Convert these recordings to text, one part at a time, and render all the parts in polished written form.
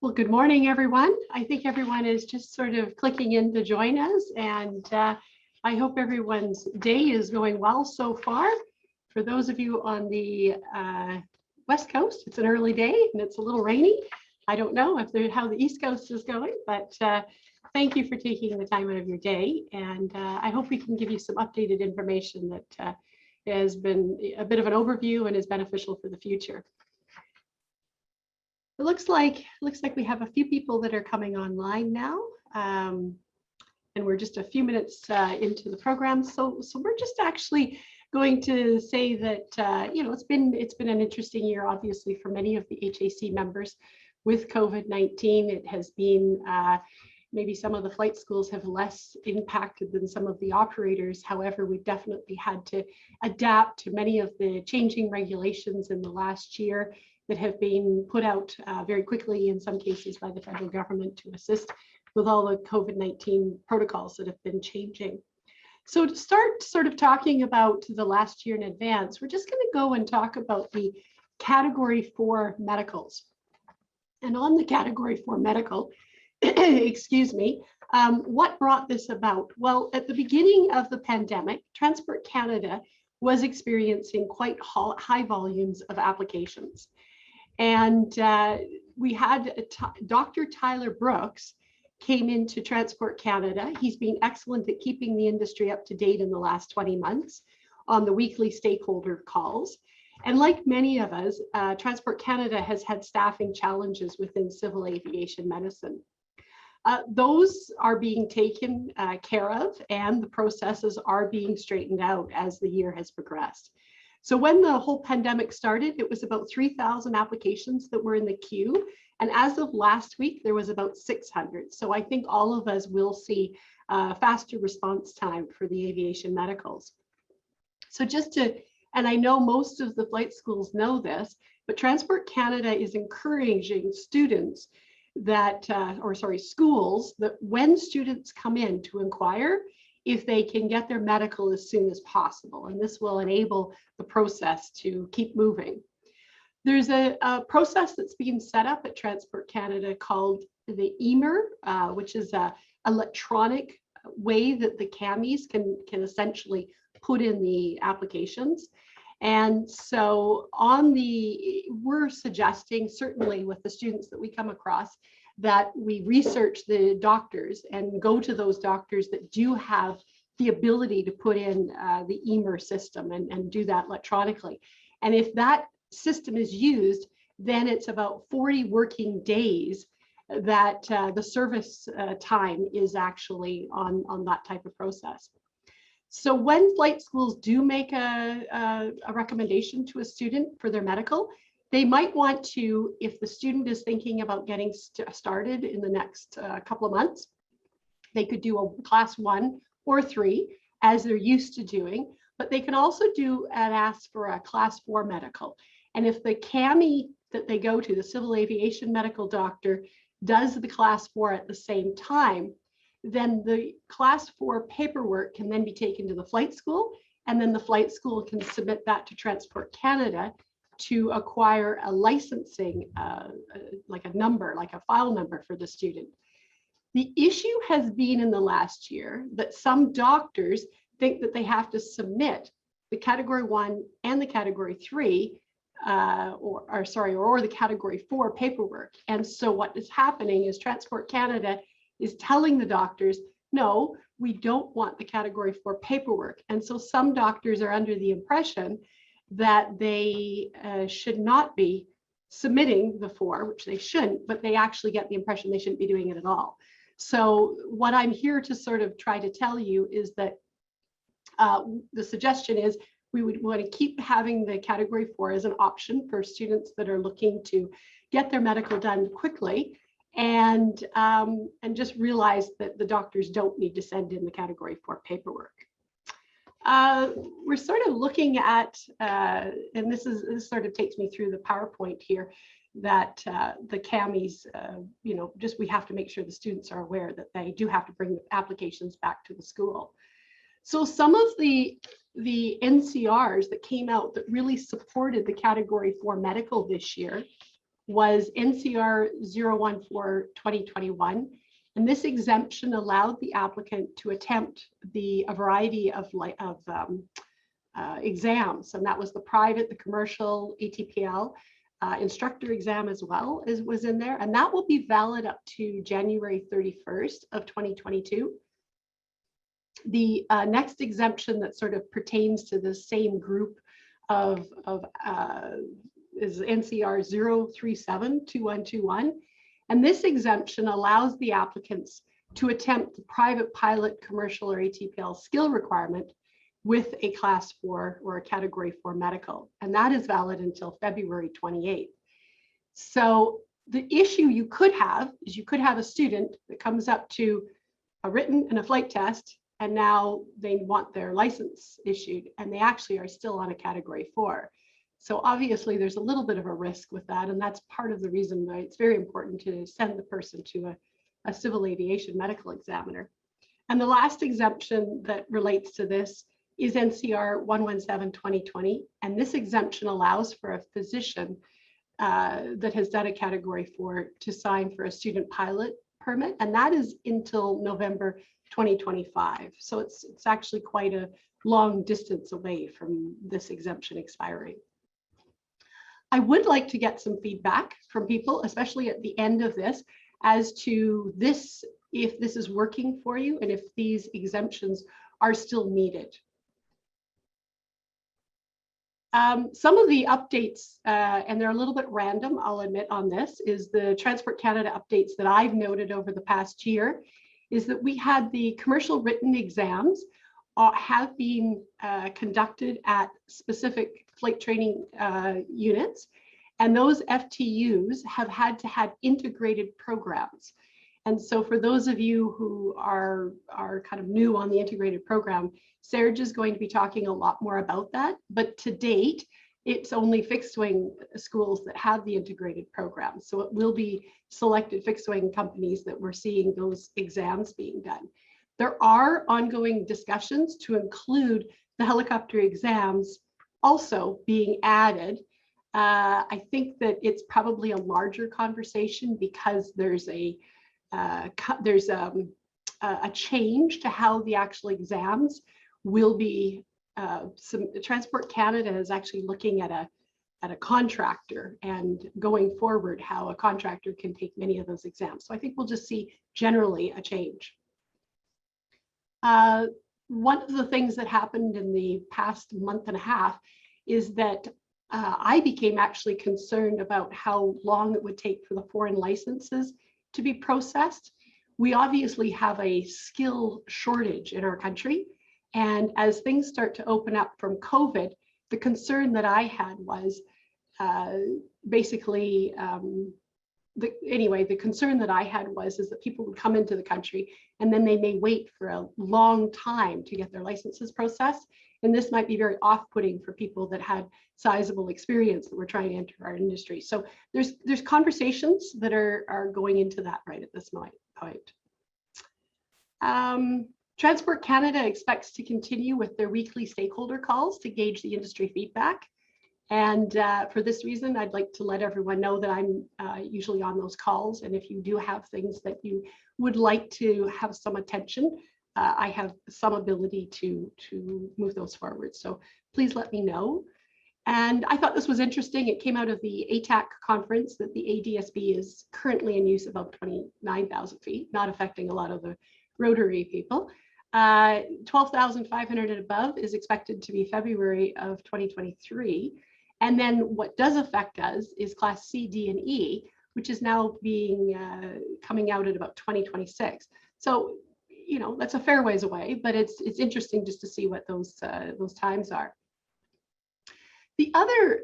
Well, good morning, everyone. I think everyone is just sort of clicking in to join us, and I hope everyone's day is going well so far. For those of you on the West Coast, it's an early day and it's a little rainy. I don't know how the East Coast is going, but thank you for taking the time out of your day, and I hope we can give you some updated information that has been a bit of an overview and is beneficial for the future. It looks like we have a few people that are coming online now, and we're just a few minutes into the program. So we're just actually going to say that it's been an interesting year, obviously, for many of the HAC members with COVID-19. It has been maybe some of the flight schools have less impacted than some of the operators. However, we've definitely had to adapt to many of the changing regulations in the last year that have been put out very quickly, in some cases by the federal government, to assist with all the COVID-19 protocols that have been changing. So to start sort of talking about the last year in advance, we're just going to go and talk about the Category 4 medicals. And on the Category 4 medical, excuse me, what brought this about? Well, at the beginning of the pandemic, Transport Canada was experiencing quite high volumes of applications. And we had Dr. Tyler Brooks came into Transport Canada. He's been excellent at keeping the industry up to date in the last 20 months on the weekly stakeholder calls. And like many of us, Transport Canada has had staffing challenges within civil aviation medicine. Those are being taken care of, and the processes are being straightened out as the year has progressed. So when the whole pandemic started, it was about 3,000 applications that were in the queue. And as of last week, there was about 600. So I think all of us will see faster response time for the aviation medicals. So and I know most of the flight schools know this, but Transport Canada is encouraging students schools that when students come in to inquire, if they can get their medical as soon as possible, and this will enable the process to keep moving. There's a process that's being set up at Transport Canada called the EMER, which is an electronic way that the CAMIs can essentially put in the applications. And so we're suggesting, certainly with the students that we come across, that we research the doctors and go to those doctors that do have the ability to put in the EMER system and do that electronically. And if that system is used, then it's about 40 working days that the service time is actually on that type of process. So when flight schools do make a recommendation to a student for their medical, they might want to, if the student is thinking about getting started in the next couple of months, they could do a class 1 or 3 as they're used to doing, but they can also do and ask for a class 4 medical. And if the CAMI that they go to, the civil aviation medical doctor, does the class 4 at the same time, then the class 4 paperwork can then be taken to the flight school, and then the flight school can submit that to Transport Canada to acquire a licensing, like a file number for the student. The issue has been in the last year that some doctors think that they have to submit the Category 1 and the Category 3, or the Category 4 paperwork. And so what is happening is Transport Canada is telling the doctors, no, we don't want the Category 4 paperwork. And so some doctors are under the impression that they should not be submitting the 4, which they shouldn't, but they actually get the impression they shouldn't be doing it at all. So what I'm here to sort of try to tell you is that the suggestion is we would want to keep having the Category 4 as an option for students that are looking to get their medical done quickly, and just realize that the doctors don't need to send in the Category 4 paperwork. We're sort of looking at, and this sort of takes me through the PowerPoint here, that the CAMIs, we have to make sure the students are aware that they do have to bring the applications back to the school. So some of the NCRs that came out that really supported the Category 4 medical this year was NCR 014/2021. And this exemption allowed the applicant to attempt a variety of exams. And that was the private, the commercial, ATPL, instructor exam as well as was in there. And that will be valid up to January 31st of 2022. The next exemption that sort of pertains to the same group is NCR 037/2121. And this exemption allows the applicants to attempt the private pilot, commercial, or ATPL skill requirement with a class 4 or a category 4 medical. And that is valid until February 28th. So the issue you could have is you could have a student that comes up to a written and a flight test, and now they want their license issued, and they actually are still on a category 4. So obviously there's a little bit of a risk with that, and that's part of the reason why it's very important to send the person to a civil aviation medical examiner. And the last exemption that relates to this is NCR 117/2020, and this exemption allows for a physician that has done a category 4 to sign for a student pilot permit, and that is until November 2025. So it's actually quite a long distance away from this exemption expiring. I would like to get some feedback from people, especially at the end of this, as to this, if this is working for you and if these exemptions are still needed. Some of the updates, and they're a little bit random, I'll admit on this, is the Transport Canada updates that I've noted over the past year, is that we had the commercial written exams have been conducted at specific flight training units, and those FTUs have had to have integrated programs. And so for those of you who are kind of new on the integrated program, Serge is going to be talking a lot more about that, but to date, it's only fixed wing schools that have the integrated program. So it will be selected fixed wing companies that we're seeing those exams being done. There are ongoing discussions to include the helicopter exams also being added. I think that it's probably a larger conversation because there's a change to how the actual exams will be. Transport Canada is actually looking at a contractor and going forward how a contractor can take many of those exams. So I think we'll just see generally a change. One of the things that happened in the past month and a half is that I became actually concerned about how long it would take for the foreign licenses to be processed. We obviously have a skill shortage in our country. And as things start to open up from COVID, the concern that I had was the concern that I had is that people would come into the country and then they may wait for a long time to get their licenses processed. And this might be very off-putting for people that had sizable experience that were trying to enter our industry. So there's conversations that are going into that right at this point. Transport Canada expects to continue with their weekly stakeholder calls to gauge the industry feedback. And for this reason, I'd like to let everyone know that I'm usually on those calls. And if you do have things that you would like to have some attention, I have some ability to move those forward. So please let me know. And I thought this was interesting. It came out of the ATAC conference that the ADSB is currently in use above 29,000 feet, not affecting a lot of the rotary people. 12,500 and above is expected to be February of 2023. And then what does affect us is class C, D, and E, which is now being coming out at about 2026. So, you know, that's a fair ways away, but it's interesting just to see what those times are. The other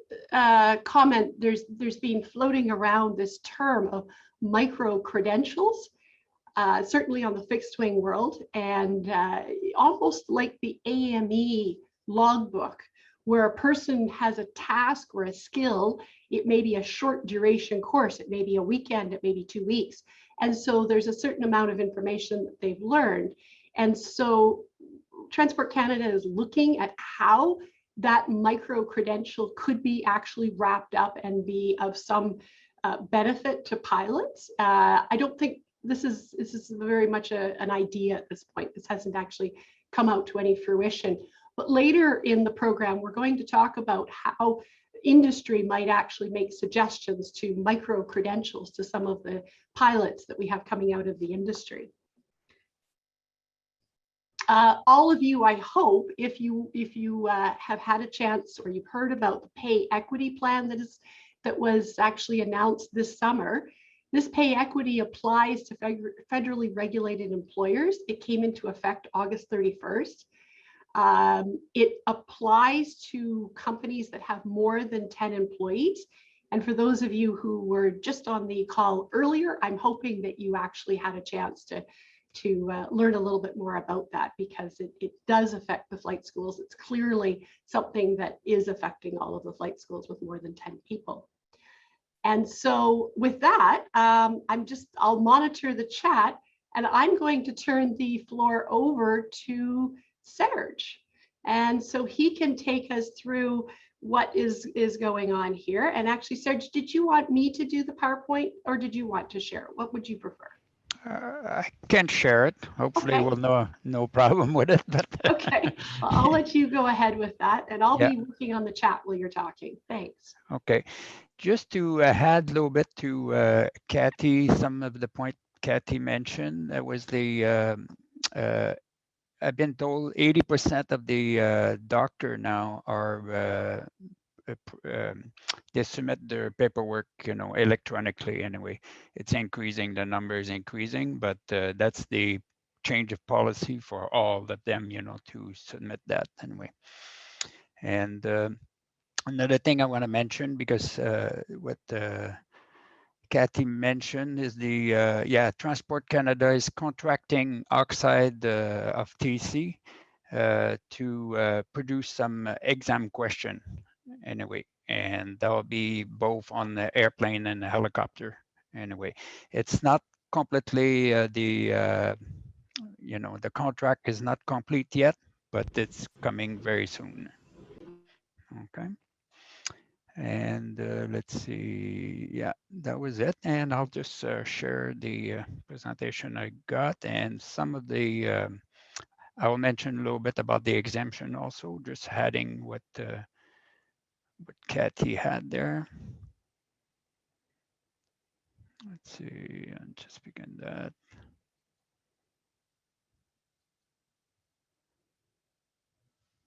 comment, there's been floating around this term of micro credentials. Certainly on the fixed wing world, and almost like the AME logbook, where a person has a task or a skill. It may be a short duration course, it may be a weekend, it may be 2 weeks. And so there's a certain amount of information that they've learned. And so Transport Canada is looking at how that micro credential could be actually wrapped up and be of some benefit to pilots. I don't think this is very much an idea at this point. This hasn't actually come out to any fruition. But later in the program, we're going to talk about how industry might actually make suggestions to micro credentials to some of the pilots that we have coming out of the industry. All of you, I hope, if you have had a chance or you've heard about the pay equity plan that was actually announced this summer. This pay equity applies to federally regulated employers. It came into effect August 31st. It applies to companies that have more than 10 employees. And for those of you who were just on the call earlier, I'm hoping that you actually had a chance to learn a little bit more about that, because it does affect the flight schools. It's clearly something that is affecting all of the flight schools with more than 10 people. And so with that, I'll monitor the chat, and I'm going to turn the floor over to Serge. And so he can take us through what is going on here. And actually, Serge, did you want me to do the PowerPoint, or did you want to share? What would you prefer? I can share it. Hopefully okay. we'll no problem with it. But okay, well, I'll let you go ahead with that, and I'll yeah. be working on the chat while you're talking. Thanks. Okay, just to add a little bit to Kathy, some of the point Kathy mentioned, that was the I've been told 80% of the doctor now are they submit their paperwork, electronically anyway. It's increasing, the number is increasing, but that's the change of policy for all of them, to submit that anyway. And another thing I want to mention, because what Kathy mentioned is Transport Canada is contracting Oxide of TC to produce some exam question anyway, and that will be both on the airplane and the helicopter anyway. It's not completely the contract is not complete yet, but it's coming very soon. Okay. And let's see, yeah, that was it. And I'll just share the presentation I got, and some of the, I will mention a little bit about the exemption also, just adding what Kathy had there. Let's see, and just begin that.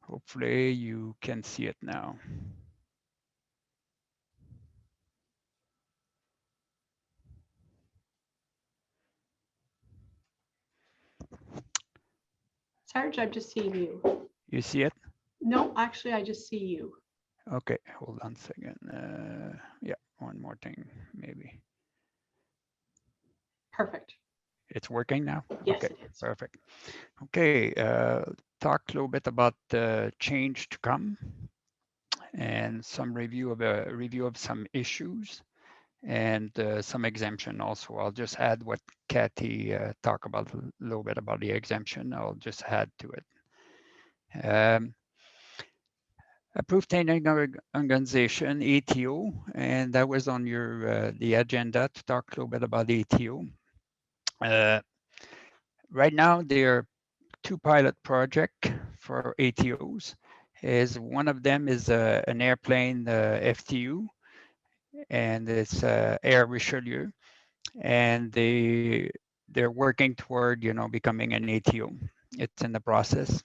Hopefully you can see it now. Serge, I'm just seeing you. You see it? No, actually, I just see you. Okay, hold on a second. Yeah, one more thing, maybe. Perfect. It's working now? Yes, okay, it is. Perfect. Okay, talk a little bit about the change to come, and some review of some issues, and some exemption also. I'll just add what Kathy talked about a little bit about the exemption. I'll just add to it. Approved Tendering Organization, ATO, and that was on your the agenda to talk a little bit about ATO. Right now, there are 2 pilot projects for ATOs. One of them is an airplane FTU, and it's Air Richelieu, and they're working toward becoming an ATO. It's in the process.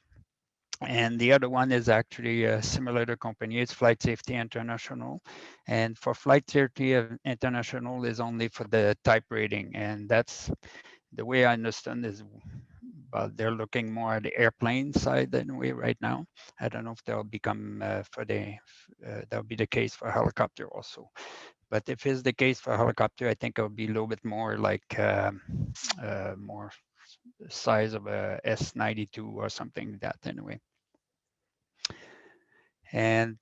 And the other one is actually a simulator company. It's Flight Safety International. And for Flight Safety International is only for the type rating. And that's the way I understand is, but they're looking more at the airplane side than we right now. I don't know if they'll become that'll be the case for helicopter also. But if it's the case for helicopter, I think it'll be a little bit more like more size of a S-92 or something like that anyway. And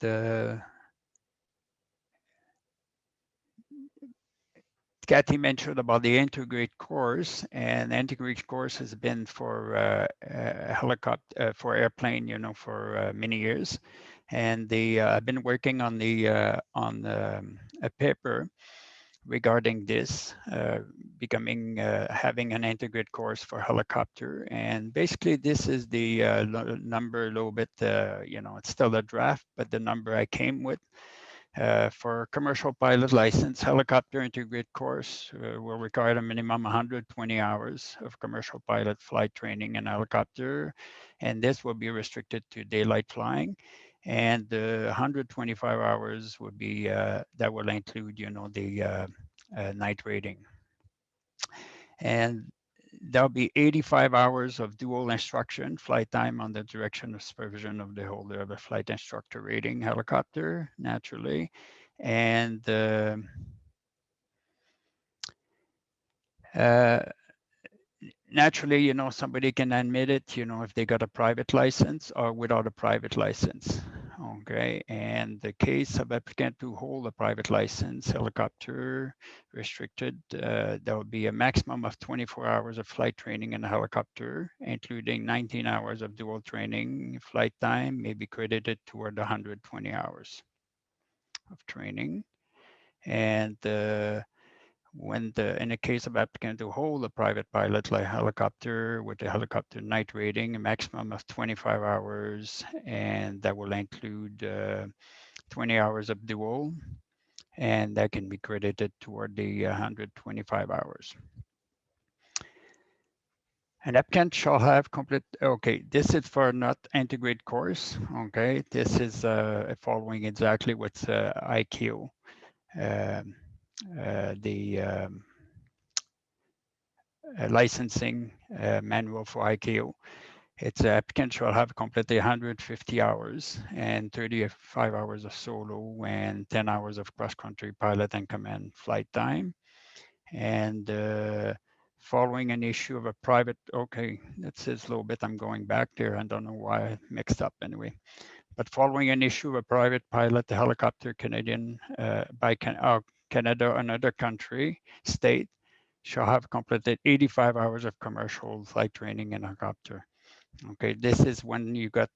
Kathy mentioned about the integrate course, and integrate course has been for helicopter, for airplane, for many years. And I've been working on a paper regarding this, having an integrated course for helicopter. And basically this is the number a little bit, it's still a draft, but the number I came with. For commercial pilot license, helicopter integrated course will require a minimum 120 hours of commercial pilot flight training in helicopter, and this will be restricted to daylight flying. And the 125 hours would be that will include, the night rating. And there'll be 85 hours of dual instruction flight time under direction of supervision of the holder of a flight instructor rating helicopter, naturally. And naturally, somebody can admit it, if they got a private license or without a private license. Okay, and the case of applicant to hold a private license, helicopter restricted, there will be a maximum of 24 hours of flight training in a helicopter, including 19 hours of dual training. Flight time may be credited toward 120 hours of training. And in the case of applicant to hold a private pilot like helicopter with a helicopter night rating, a maximum of 25 hours, and that will include 20 hours of dual, and that can be credited toward the 125 hours. An applicant shall have complete, okay, this is for not integrated course, okay? This is following exactly what's ICAO. The licensing manual for ICAO. Its applicant shall have completed 150 hours and 35 hours of solo and 10 hours of cross-country pilot and command flight time. And following an issue of a private, okay, that says a little bit, I'm going back there. I don't know why I mixed up anyway. But following an issue of a private pilot, the helicopter Canadian by Canada, another country, state, shall have completed 85 hours of commercial flight training in a helicopter. Okay, this is when you got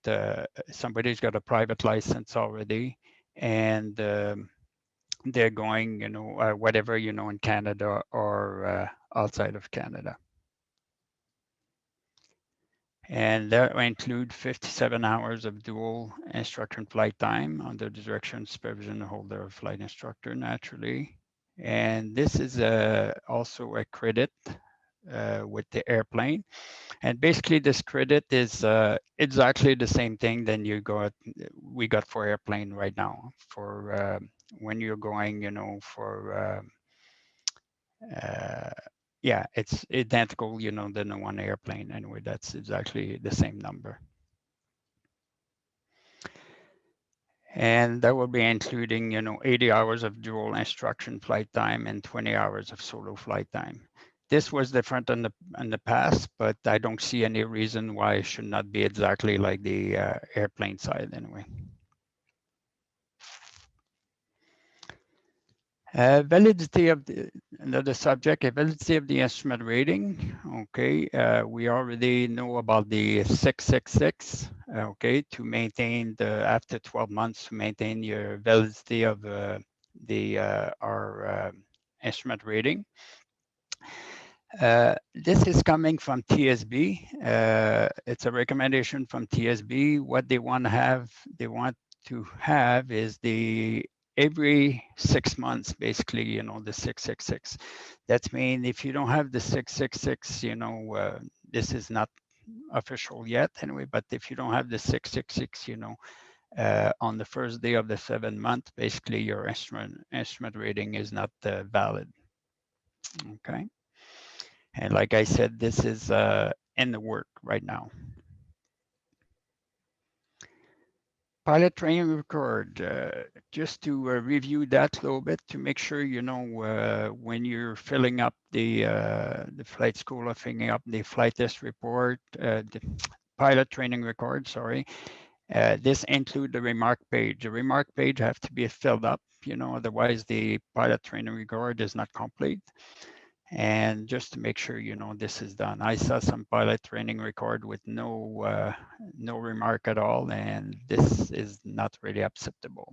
somebody's got a private license already, and they're going, whatever, in Canada or outside of Canada. And that will include 57 hours of dual instruction flight time under the direction supervision holder of flight instructor, naturally. And this is also a credit with the airplane. And basically this credit is exactly the same thing than we got for airplane right now for when you're going, for, yeah, it's identical, than the one airplane. Anyway, that's exactly the same number. And that will be including, 80 hours of dual instruction flight time and 20 hours of solo flight time. This was different in the past, but I don't see any reason why it should not be exactly like the airplane side anyway. Validity of another subject, validity of the instrument rating. Okay, we already know about the 666. Okay, to maintain after 12 months to maintain your validity of our instrument rating. This is coming from TSB. It's a recommendation from TSB. What they want to have is every 6 months, basically, the 666. That means if you don't have the 666, this is not official yet anyway, but if you don't have the 666, on the first day of the 7th month, basically your instrument rating is not valid. Okay. And like I said, this is in the work right now. Pilot training record, just to review that a little bit to make sure, when you're filling up the flight school or filling up the flight test report, the pilot training record, sorry, this include the remark page. The remark page have to be filled up, otherwise the pilot training record is not complete. And just to make sure, this is done. I saw some pilot training record with no remark at all, and this is not really acceptable.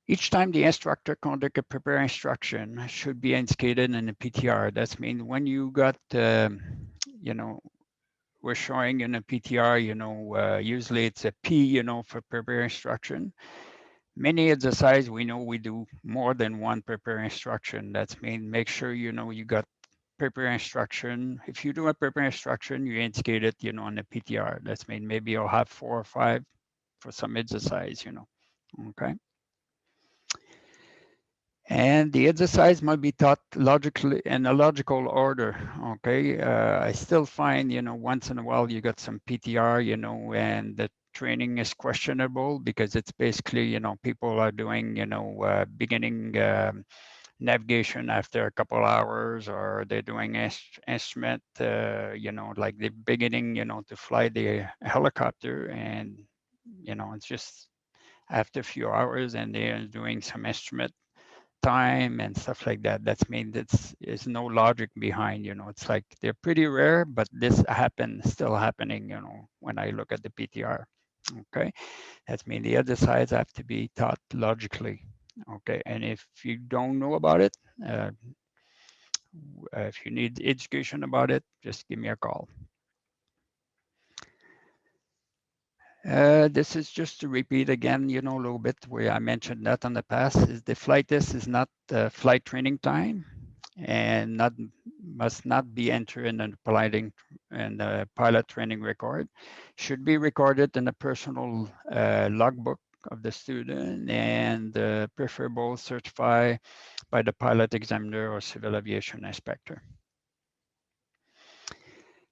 Each time the instructor conduct a prepare instruction should be indicated in the PTR. That's mean when you got, you know, we're showing in a PTR, you know, usually it's a P, you know, for prepare instruction. Many exercise, we know we do more than one prepare instruction. That's mean make sure, you know, you got prepare instruction. If you do a prepare instruction, you indicate it, you know, on the PTR. That's mean maybe you'll have 4 or 5 for some exercise, you know, okay? And the exercise might be taught logically in a logical order. Okay, I still find, you know, once in a while you got some PTR, you know, and the training is questionable because it's basically, you know, people are doing, you know, beginning navigation after a couple hours, or they're doing instrument, you know, like the beginning, you know, to fly the helicopter, and you know, it's just after a few hours, and they're doing some instrument time and stuff like that. That's mean there's no logic behind, you know, it's like they're pretty rare, but this still happening, you know, when I look at the PTR. Okay, that's mean the other sides have to be taught logically. Okay, and if you don't know about it, if you need education about it, just give me a call. This is just to repeat again, you know, a little bit where I mentioned that on the past, is the flight test is not flight training time, and must not be entered in the pilot training record. Should be recorded in a personal logbook of the student, and preferable certified by the pilot examiner or civil aviation inspector.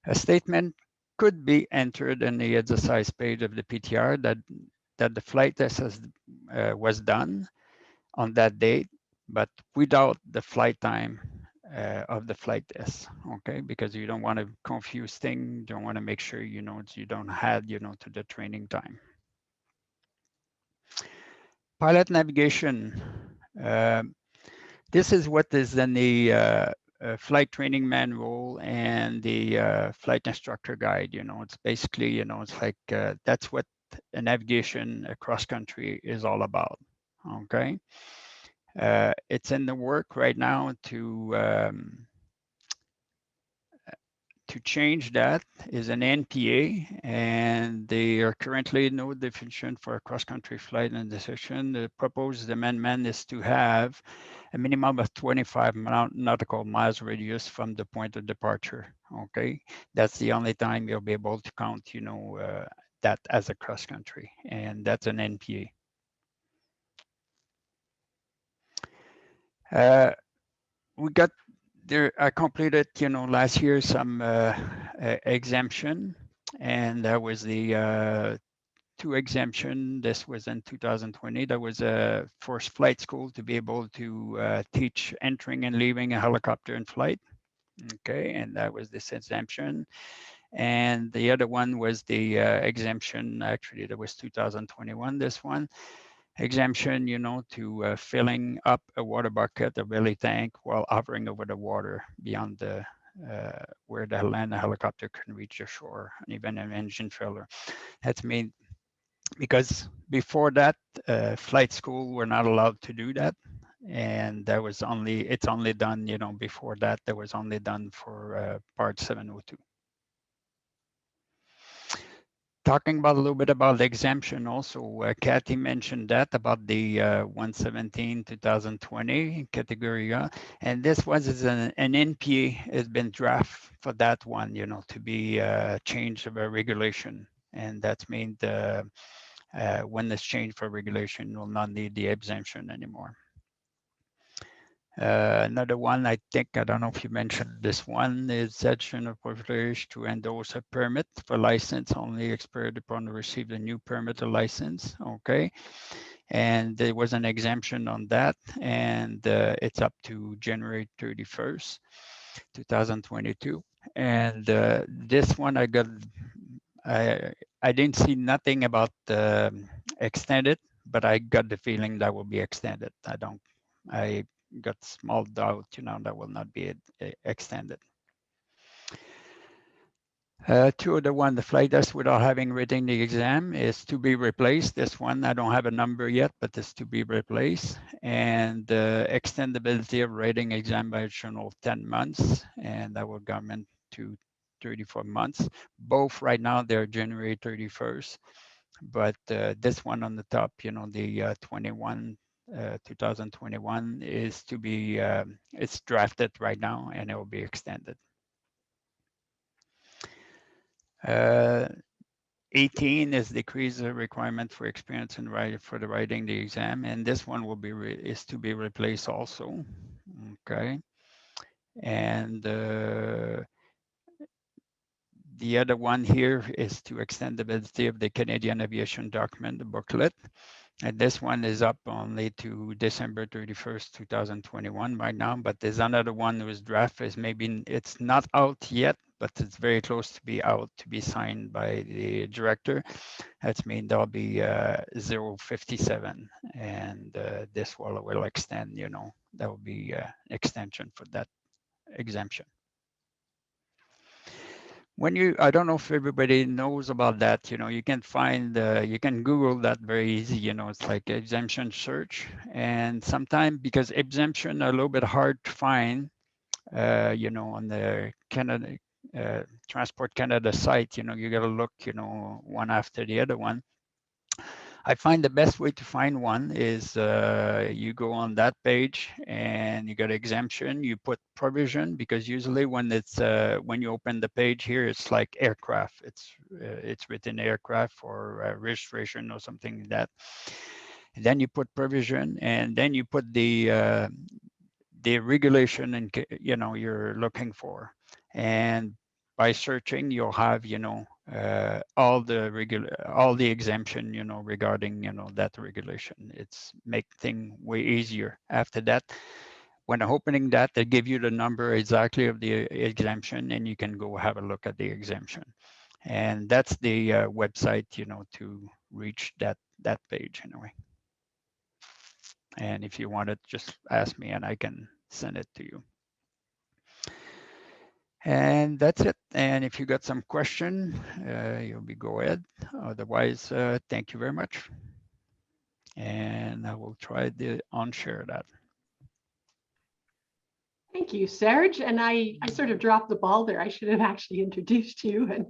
A statement could be entered in the exercise page of the PTR that the flight test was done on that date, but without the flight time of the flight test. Okay, because you don't want to confuse things. You don't want to make sure, you know, you don't add, you know, to the training time. Pilot navigation. This is what is in the flight training manual and the flight instructor guide. You know, it's basically, you know, it's like that's what a navigation across country is all about. Okay, it's in the work right now to change that. Is an NPA, and they are currently no definition for a cross-country flight and decision. The proposed amendment is to have a minimum of 25 nautical miles radius from the point of departure. Okay, that's the only time you'll be able to count, you know, that as a cross-country, and that's an NPA. We got there. I completed, you know, last year some exemption, and that was the 2 exemption. This was in 2020. That was a forced flight school to be able to teach entering and leaving a helicopter in flight. Okay, and that was this exemption. And the other one was the exemption. Actually, that was 2021. This one exemption, you know, to filling up a water bucket, a belly tank, while hovering over the water beyond the where the land helicopter can reach the shore, and even an engine failure. That's mean because before that, flight school were not allowed to do that, and that was it's only done, you know, before that, that was only done for Part 702. Talking about a little bit about the exemption also, Kathy mentioned that about the 117 2020 category, and this was an NPA has been draft for that one, you know, to be changed of a regulation, and that's mean when this change for regulation will not need the exemption anymore. Another one, I think, I don't know if you mentioned this one, is section of privilege to endorse a permit for license only expired upon receive a new permit or license. Okay. And there was an exemption on that, and it's up to January 31st, 2022. And this one I didn't see nothing about extended, but I got the feeling that will be extended. I got small doubt, you know, that will not be extended. Two of the one, the flight test without having written the exam is to be replaced. This one, I don't have a number yet, but it's to be replaced. And extendability of writing exam by additional 10 months, and that will government to 34 months. Both right now, they're January 31st. But this one on the top, you know, the 2021 is to be, it's drafted right now and it will be extended. 18 is decrease the requirement for experience in writing for the writing the exam, and this one will be is to be replaced also. Okay, and the other one here is to extend the validity of the Canadian Aviation Document, the booklet. And this one is up only to December 31st, 2021 right now, but there's another one that was draft is maybe it's not out yet, but it's very close to be out to be signed by the director. That's mean there'll be 057 and this will extend, you know, that will be extension for that exemption. When you, I don't know if everybody knows about that, you know, you can find, you can Google that very easy, you know, it's like exemption search. And sometimes because exemption are a little bit hard to find, you know, on the Canada, Transport Canada site, you know, you got to look, you know, one after the other one. I find the best way to find one is you go on that page and you got exemption, you put provision, because usually when it's when you open the page here, it's like aircraft. It's written aircraft or registration or something like that. And then you put provision, and then you put the regulation and you know you're looking for, and by searching you'll have, you know, all the exemption, you know, regarding, you know, that regulation. It's make thing way easier. After that, when opening that, they give you the number exactly of the exemption, and you can go have a look at the exemption. And that's the website, you know, to reach that page anyway. And if you want it, just ask me and I can send it to you. And that's it. And if you got some question, you'll be go ahead. Otherwise, thank you very much. And I will try to unshare that. Thank you, Serge. And I sort of dropped the ball there. I should have actually introduced you. And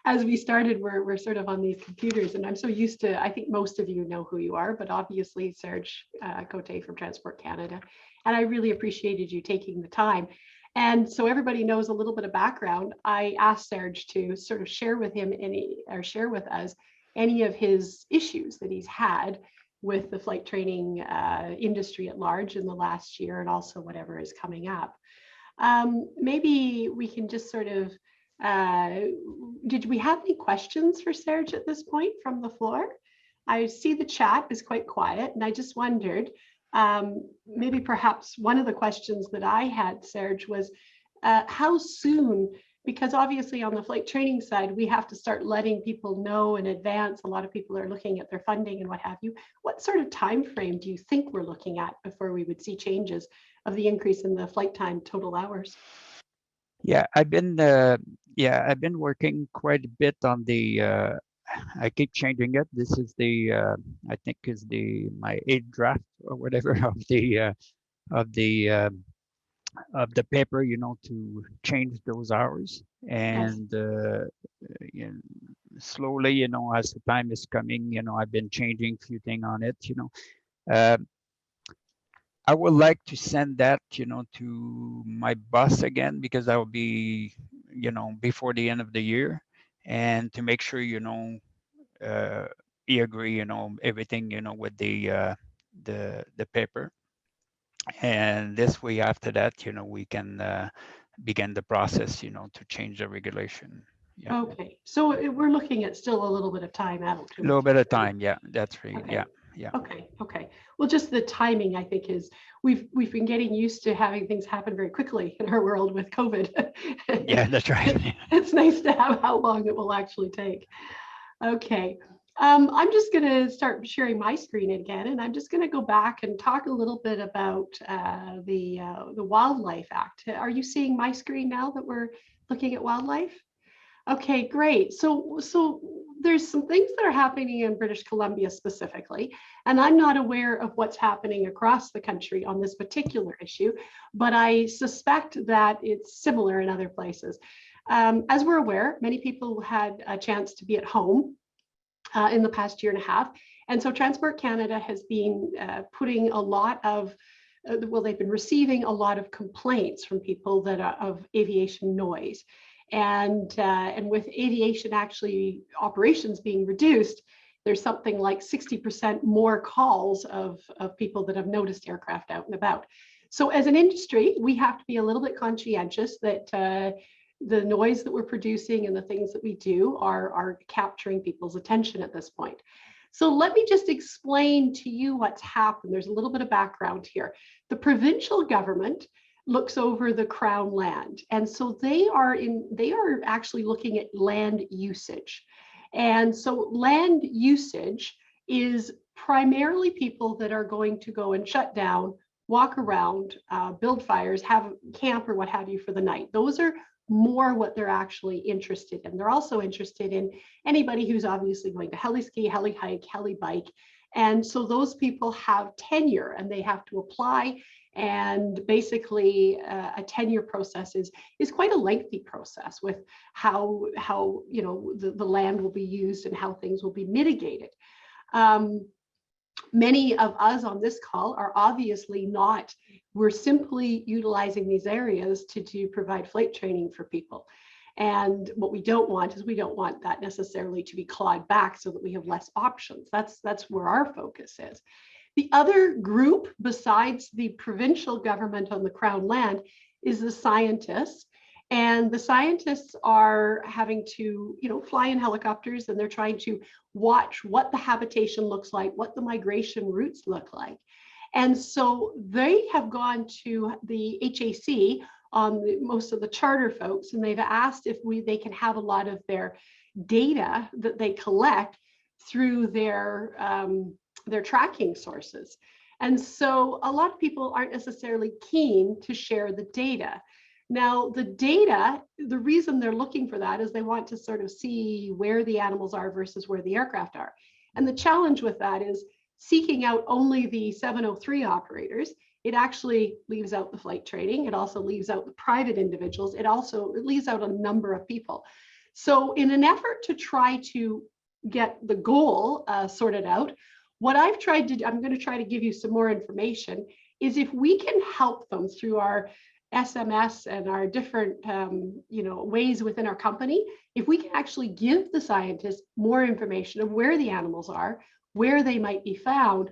as we started, we're sort of on these computers, and I'm so used to, I think most of you know who you are, but obviously Serge Cote from Transport Canada. And I really appreciated you taking the time. And so everybody knows a little bit of background. I asked Serge to sort of share with him share with us any of his issues that he's had with the flight training industry at large in the last year, and also whatever is coming up. Maybe we can just sort of, did we have any questions for Serge at this point from the floor? I see the chat is quite quiet, and I just wondered, maybe perhaps one of the questions that I had, Serge, was how soon, because obviously on the flight training side, we have to start letting people know in advance. A lot of people are looking at their funding and what have you. What sort of time frame do you think we're looking at before we would see changes of the increase in the flight time total hours? Yeah, I've been working quite a bit on the I keep changing it. This is the I think is my 8th draft or whatever of the paper, you know, to change those hours. And you know, slowly, you know, as the time is coming, you know, I've been changing a few things on it, you know. I would like to send that, you know, to my boss again, because that will be, you know, before the end of the year, and to make sure, you know, he agree, you know, everything, you know, with the paper. And this way, after that, you know, we can begin the process, you know, to change the regulation. Yeah. Okay, so we're looking at still a little bit of time out. A little bit of time, yeah, that's right. Okay. Yeah, yeah. Okay. Well, just the timing, I think, is we've been getting used to having things happen very quickly in our world with COVID. Yeah, that's right. It's nice to have how long it will actually take. Okay. I'm just going to start sharing my screen again, and I'm just going to go back and talk a little bit about the Wildlife Act. Are you seeing my screen now that we're looking at wildlife? Okay, great. So there's some things that are happening in British Columbia specifically, and I'm not aware of what's happening across the country on this particular issue, but I suspect that it's similar in other places. As we're aware, many people had a chance to be at home in the past year and a half, and so Transport Canada has been putting a lot of well, they've been receiving a lot of complaints from people that are of aviation noise. And with aviation actually operations being reduced, there's something like 60% more calls of people that have noticed aircraft out and about. So as an industry, we have to be a little bit conscientious that the noise that we're producing and the things that we do are capturing people's attention at this point. So let me just explain to you what's happened. There's a little bit of background here. The provincial government looks over the Crown land. And so they are actually looking at land usage. And so land usage is primarily people that are going to go and shut down, walk around, build fires, have camp or what have you for the night. Those are more what they're actually interested in. They're also interested in anybody who's obviously going to heli ski, heli hike, heli bike. And so those people have tenure and they have to apply. And basically a tenure process is quite a lengthy process with how you know the land will be used and how things will be mitigated. Many of us on this call are obviously not. We're simply utilizing these areas to provide flight training for people. And what we don't want is we don't want that necessarily to be clawed back so that we have less options. That's where our focus is. The other group besides the provincial government on the Crown land is the scientists. And the scientists are having to, you know, fly in helicopters, and they're trying to watch what the habitation looks like, what the migration routes look like. And so they have gone to the HAC on most of the charter folks, and they've asked if they can have a lot of their data that they collect through their tracking sources. And so a lot of people aren't necessarily keen to share the data. Now, the data, the reason they're looking for that is they want to sort of see where the animals are versus where the aircraft are. And the challenge with that is seeking out only the 703 operators. It actually leaves out the flight training. It also leaves out the private individuals. It leaves out a number of people. So in an effort to try to get the goal sorted out, what I've tried to do, I'm going to try to give you some more information, is if we can help them through our SMS and our different ways within our company, if we can actually give the scientists more information of where the animals are, where they might be found,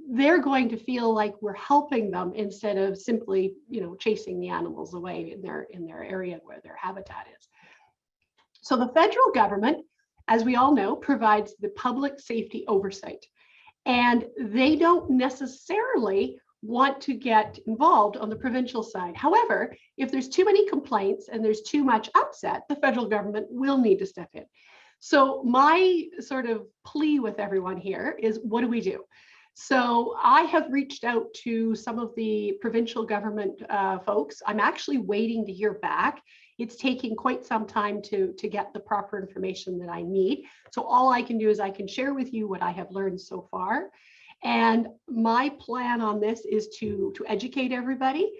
they're going to feel like we're helping them instead of simply, chasing the animals away in their area where their habitat is. So the federal government, as we all know, provides the public safety oversight, and they don't necessarily want to get involved on the provincial side. However, if there's too many complaints and there's too much upset, the federal government will need to step in. So my sort of plea with everyone here is, what do we do? So I have reached out to some of the provincial government folks. I'm actually waiting to hear back. It's taking quite some time to get the proper information that I need. So all I can do is I can share with you what I have learned so far. And my plan on this is to educate everybody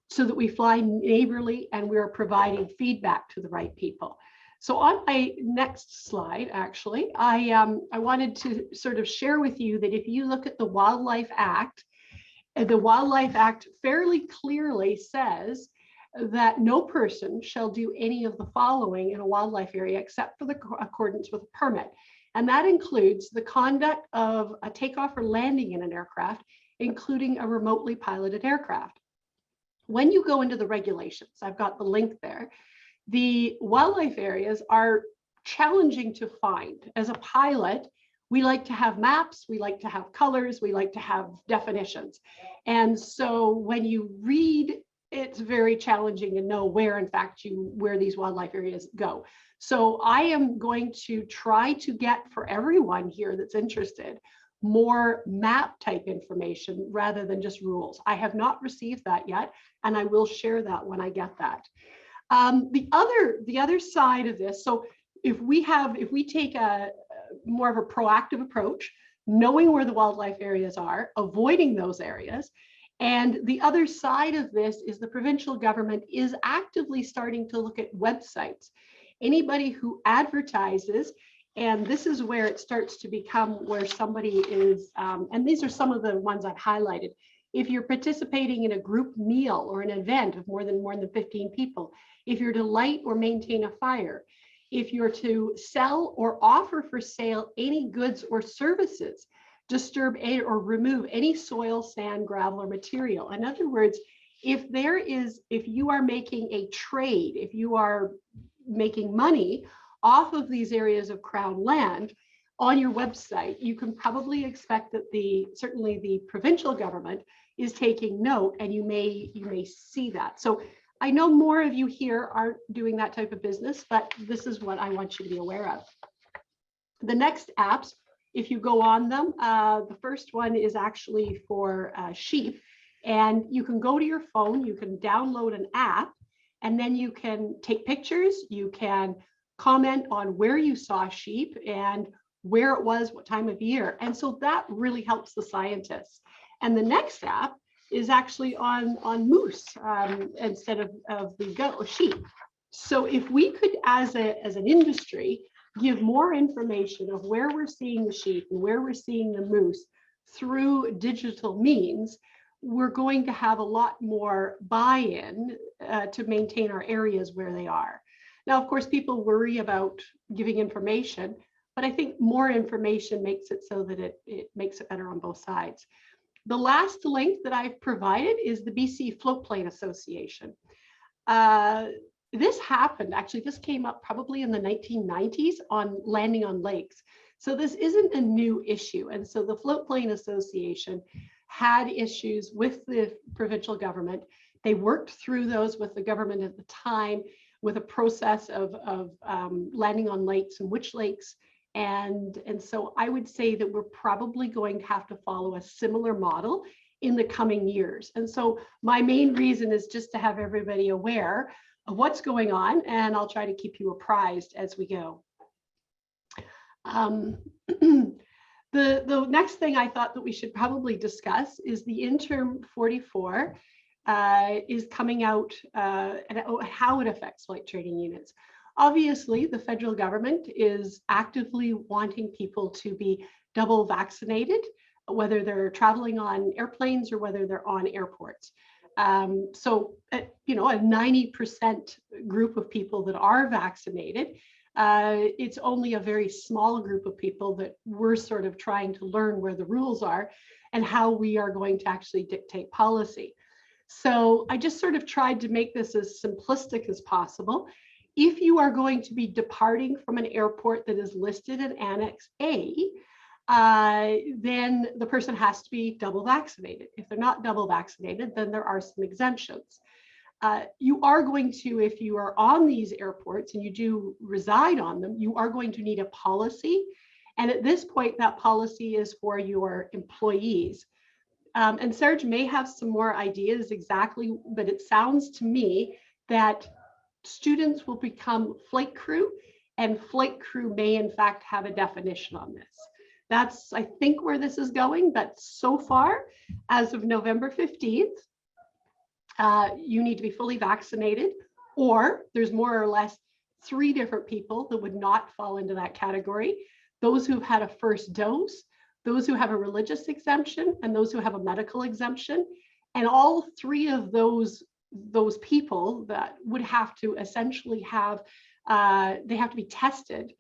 so that we fly neighborly and we're providing feedback to the right people. So on my next slide, actually, I wanted to sort of share with you that if you look at the Wildlife Act fairly clearly says that no person shall do any of the following in a wildlife area except for the accordance with a permit. And that includes the conduct of a takeoff or landing in an aircraft, including a remotely piloted aircraft. When you go into the regulations, I've got the link there, the wildlife areas are challenging to find. As a pilot, we like to have maps, we like to have colors, we like to have definitions. And so when you read, it's very challenging to know where, in fact, where these wildlife areas go. So I am going to try to get, for everyone here that's interested, more map type information rather than just rules. I have not received that yet, and I will share that when I get that. The other side of this, so if we take a more of a proactive approach, knowing where the wildlife areas are, avoiding those areas. And the other side of this is the provincial government is actively starting to look at websites. Anybody who advertises, and this is where it starts to become where somebody is, and these are some of the ones I've highlighted. If you're participating in a group meal or an event of more than 15 people, if you're to light or maintain a fire, if you're to sell or offer for sale any goods or services, disturb or remove any soil, sand, gravel, or material. In other words, if you are making a trade, if you are making money off of these areas of Crown land on your website, you can probably expect that certainly the provincial government is taking note, and you may see that. So I know more of you here aren't doing that type of business, but this is what I want you to be aware of. The next apps, if you go on them, the first one is actually for sheep, and you can go to your phone, you can download an app, and then you can take pictures, you can comment on where you saw sheep and where it was, what time of year. And so that really helps the scientists. And the next app is actually on moose instead of the sheep. So if we could, as an industry, give more information of where we're seeing the sheep and where we're seeing the moose through digital means, we're going to have a lot more buy-in to maintain our areas where they are. Now, of course, people worry about giving information, but I think more information makes it so that it makes it better on both sides. The last link that I've provided is the BC Floatplane Association. This happened, actually, this came up probably in the 1990s on landing on lakes. So this isn't a new issue. And so the Floatplane Association had issues with the provincial government. They worked through those with the government at the time with a process of landing on lakes and which lakes. And so I would say that we're probably going to have to follow a similar model in the coming years. And so my main reason is just to have everybody aware of what's going on, and I'll try to keep you apprised as we go. The next thing I thought that we should probably discuss is the interim 44 is coming out and how it affects flight training units. Obviously, the federal government is actively wanting people to be double vaccinated, whether they're traveling on airplanes or whether they're on airports. So, you know, a 90% group of people that are vaccinated, it's only a very small group of people that we're sort of trying to learn where the rules are and how we are going to actually dictate policy. So I just sort of tried to make this as simplistic as possible. If you are going to be departing from an airport that is listed in Annex A, then the person has to be double vaccinated. If they're not double vaccinated, then there are some exemptions. You are going to, if you are on these airports and you do reside on them, you are going to need a policy. And at this point, that policy is for your employees. And Serge may have some more ideas exactly, but it sounds to me that students will become flight crew, and flight crew may in fact have a definition on this. That's, I think, where this is going, but so far, as of November 15th, you need to be fully vaccinated, or there's more or less 3 different people that would not fall into that category. Those who've had a first dose, those who have a religious exemption, and those who have a medical exemption. And all 3 of those people that would have to essentially have, they have to be tested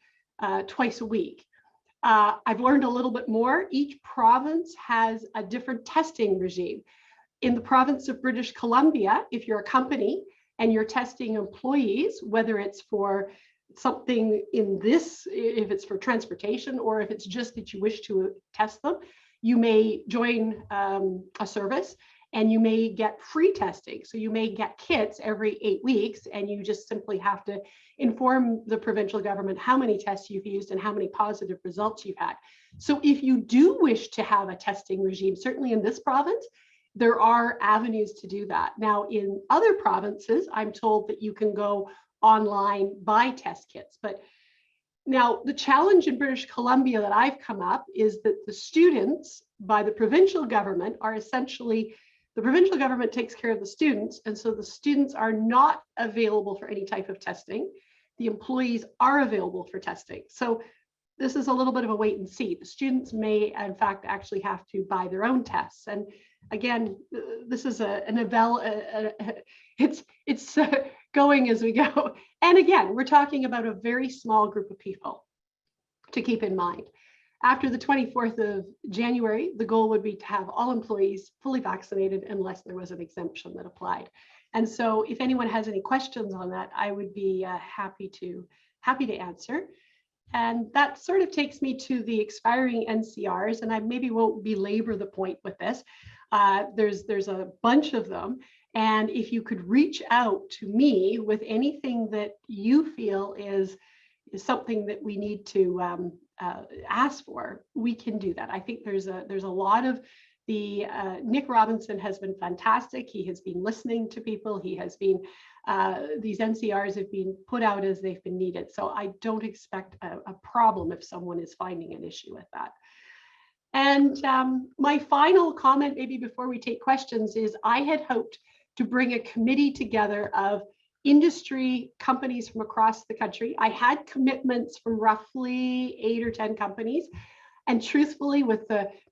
twice a week. I've learned a little bit more. Each province has a different testing regime. In the province of British Columbia, if you're a company and you're testing employees, whether it's for something in this, if it's for transportation, or if it's just that you wish to test them, you may join a service and you may get free testing. So you may get kits every 8 weeks, and you just simply have to inform the provincial government how many tests you've used and how many positive results you've had. So if you do wish to have a testing regime, certainly in this province, there are avenues to do that. Now, in other provinces, I'm told that you can go online, buy test kits, but Now, the challenge in British Columbia that I've come up is that the students by the provincial government are essentially, the provincial government takes care of the students, and so the students are not available for any type of testing. The employees are available for testing. So this is a little bit of a wait and see. The students may, in fact, actually have to buy their own tests. And again, this is it's going as we go. And again, we're talking about a very small group of people to keep in mind. After the 24th of January, the goal would be to have all employees fully vaccinated unless there was an exemption that applied. And so if anyone has any questions on that, I would be happy to answer. And that sort of takes me to the expiring NCRs, and I maybe won't belabor the point with this. There's a bunch of them. And if you could reach out to me with anything that you feel is something that we need to ask for, we can do that. I think there's a lot of the Nick Robinson has been fantastic. He has been listening to people. He has been these NCRs have been put out as they've been needed. So I don't expect a problem if someone is finding an issue with that. And my final comment, maybe before we take questions, is I had hoped to bring a committee together of industry companies from across the country. I had commitments from roughly 8 or 10 companies. And truthfully,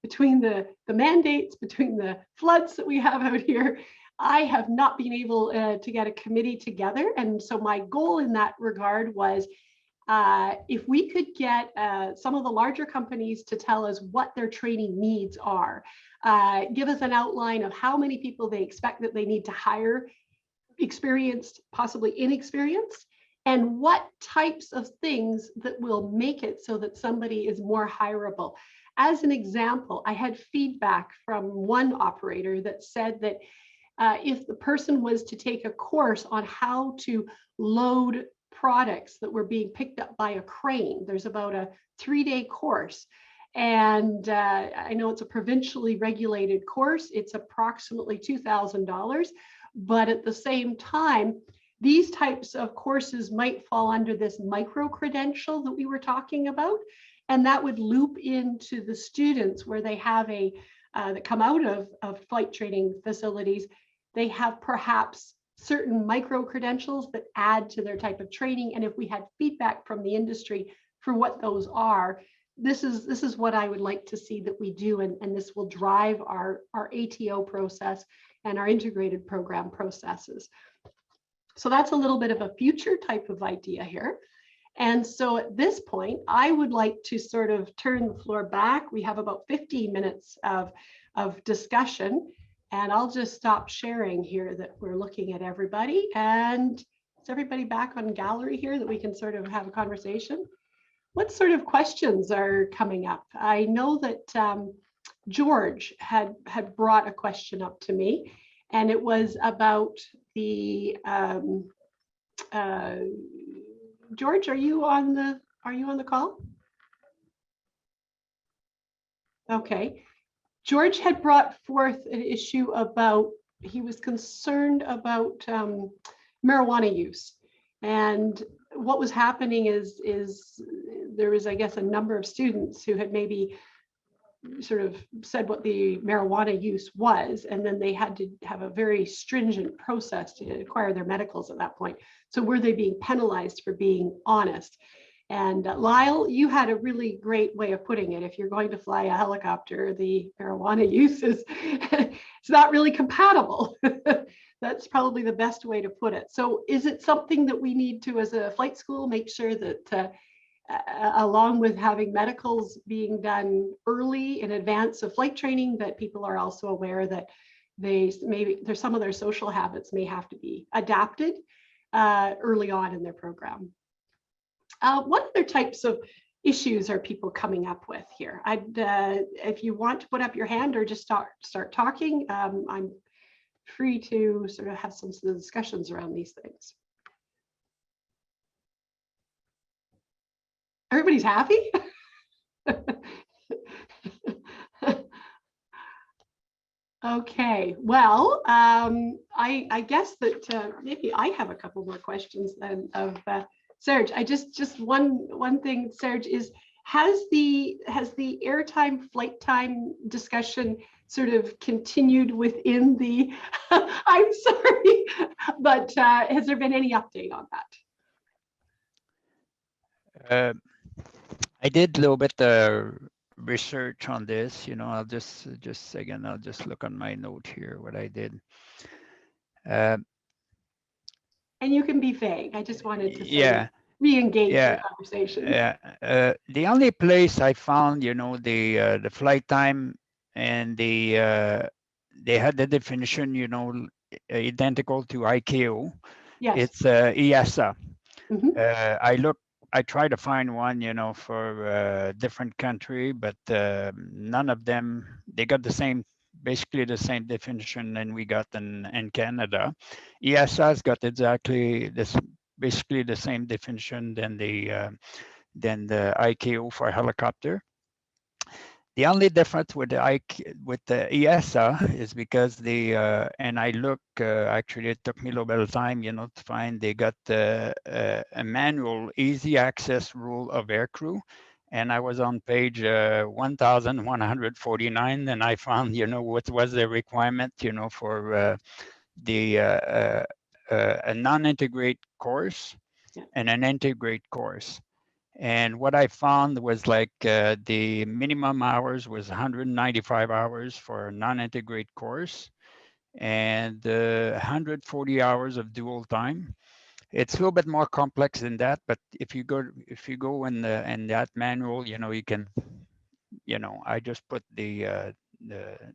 between the mandates, between the floods that we have out here, I have not been able to get a committee together. And so my goal in that regard was if we could get some of the larger companies to tell us what their training needs are, give us an outline of how many people they expect that they need to hire, experienced, possibly inexperienced, and what types of things that will make it so that somebody is more hireable. As an example, I had feedback from one operator that said that if the person was to take a course on how to load products that were being picked up by a crane, there's about a 3-day course. And I know it's a provincially regulated course. It's approximately $2,000. But at the same time, these types of courses might fall under this micro-credential that we were talking about. And that would loop into the students where they have that come out of flight training facilities. They have perhaps certain micro-credentials that add to their type of training. And if we had feedback from the industry for what those are, this is what I would like to see that we do. And this will drive our ATO process and our integrated program processes. So that's a little bit of a future type of idea here. And so at this point, I would like to sort of turn the floor back. We have about 15 minutes of discussion, and I'll just stop sharing here that we're looking at everybody. And is everybody back on gallery here that we can sort of have a conversation? What sort of questions are coming up? I know that George had brought a question up to me, and it was about the George, are you on the call? Okay. George had brought forth an issue about, he was concerned about marijuana use. And what was happening is there was, I guess, a number of students who had maybe sort of said what the marijuana use was, and then they had to have a very stringent process to acquire their medicals at that point. So were they being penalized for being honest? And Lyle, you had a really great way of putting it. If you're going to fly a helicopter, the marijuana use is it's not really compatible. That's probably the best way to put it. So is it something that we need to, as a flight school, make sure that along with having medicals being done early in advance of flight training, that people are also aware that there's some of their social habits may have to be adapted early on in their program? What other types of issues are people coming up with here? If you want to put up your hand or just start talking, I'm free to sort of have some discussions around these things. Everybody's happy? Okay, well, I guess that maybe I have a couple more questions then of Serge, I just one thing, Serge, is has the airtime flight time discussion sort of continued within the I'm sorry, but has there been any update on that? I did a little bit research on this. I'll just again, I'll just look on my note here what I did. And you can be vague. I just wanted to Yeah. re-engage Yeah. the conversation. The only place I found, the flight time and they had the definition, identical to ICAO. Yes. It's EASA. Mhm. I tried to find one, for a different country, but none of them, they got basically the same definition than we got in Canada. EASA's got exactly this, basically the same definition than the ICAO for helicopter. The only difference with the EASA is because and I look, actually it took me a little bit of time, to find they got a manual easy access rule of aircrew. And I was on page 1149 and I found, what was the requirement, for a non-integrate course and an integrate course. And what I found was like the minimum hours was 195 hours for a non-integrate course and 140 hours of dual time. It's a little bit more complex than that, but if you go in that manual, you can, I just put the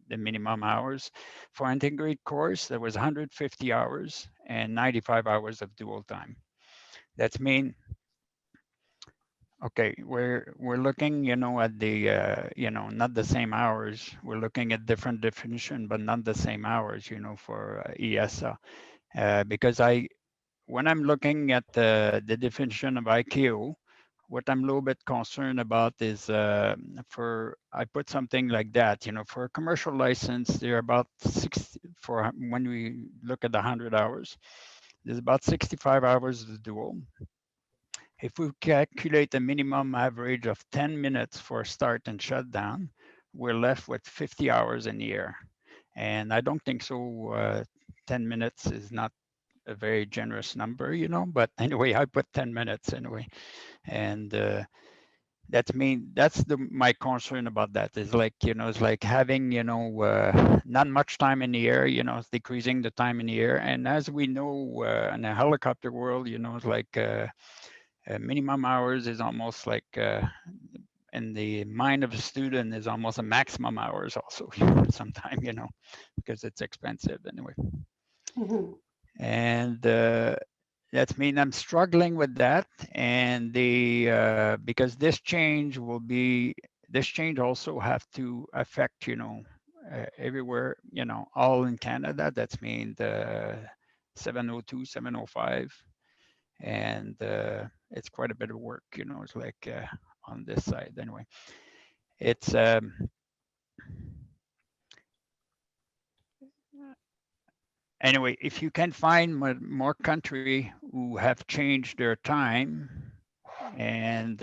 minimum hours for integrate course. There was 150 hours and 95 hours of dual time. That's mean. Okay, we're looking, at the, not the same hours. We're looking at different definition, but not the same hours, for EASA. Because when I'm looking at the definition of ICAO, what I'm a little bit concerned about is I put something like that, for a commercial license, they're about 60, for when we look at the 100 hours, there's about 65 hours of dual. If we calculate a minimum average of 10 minutes for start and shutdown, we're left with 50 hours in the year. And I don't think so. 10 minutes is not a very generous number, but anyway, I put 10 minutes anyway. And that's my concern about that is like, it's like having, not much time in the air, it's decreasing the time in the air. And as we know, in the helicopter world, it's like, minimum hours is almost like in the mind of a student is almost a maximum hours also sometimes, because it's expensive anyway. Mhm. And that means I'm struggling with that. And because this change also have to affect, everywhere, all in Canada. That's mean the 702, 705. And it's quite a bit of work, it's like on this side anyway. It's anyway, if you can find more country who have changed their time and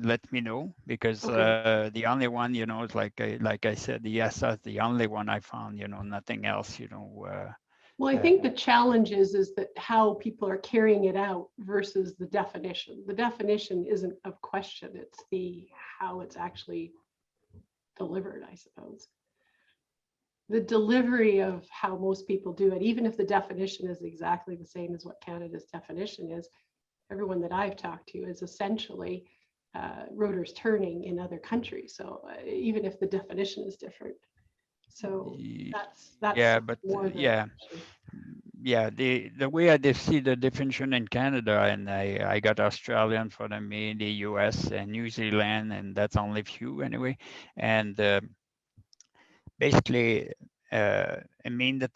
let me know, because Okay. the only one, is like I said, the ESA is the only one I found, nothing else, Well, I think the challenge is that how people are carrying it out versus the definition. The definition isn't of question, it's the how it's actually delivered, I suppose. The delivery of how most people do it, even if the definition is exactly the same as what Canada's definition is, everyone that I've talked to is essentially rotors turning in other countries. So even if the definition is different. So that's yeah, but more yeah. Yeah, the way I see the definition in Canada, and I got Australian for them, the US and New Zealand, and that's only few anyway. And basically, I mean the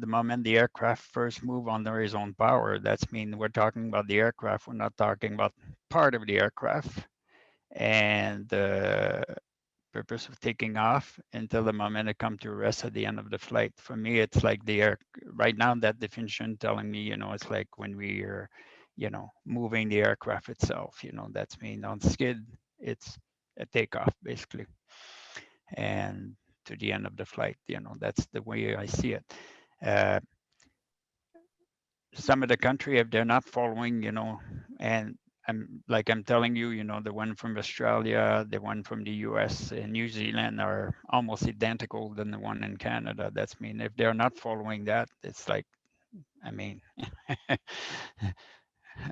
moment the aircraft first move under its own power, that's mean we're talking about the aircraft. We're not talking about part of the aircraft. And purpose of taking off until the moment it come to rest at the end of the flight. For me, it's like right now that definition telling me, it's like when we are, you know, moving the aircraft itself. You know, that's mean on skid, it's a takeoff basically, and to the end of the flight. You know, that's the way I see it. Some of the country, if they're not following, you know, and I'm telling you, you know, the one from Australia, the one from the US and New Zealand are almost identical than the one in Canada. That's mean if they're not following that, it's like, I mean,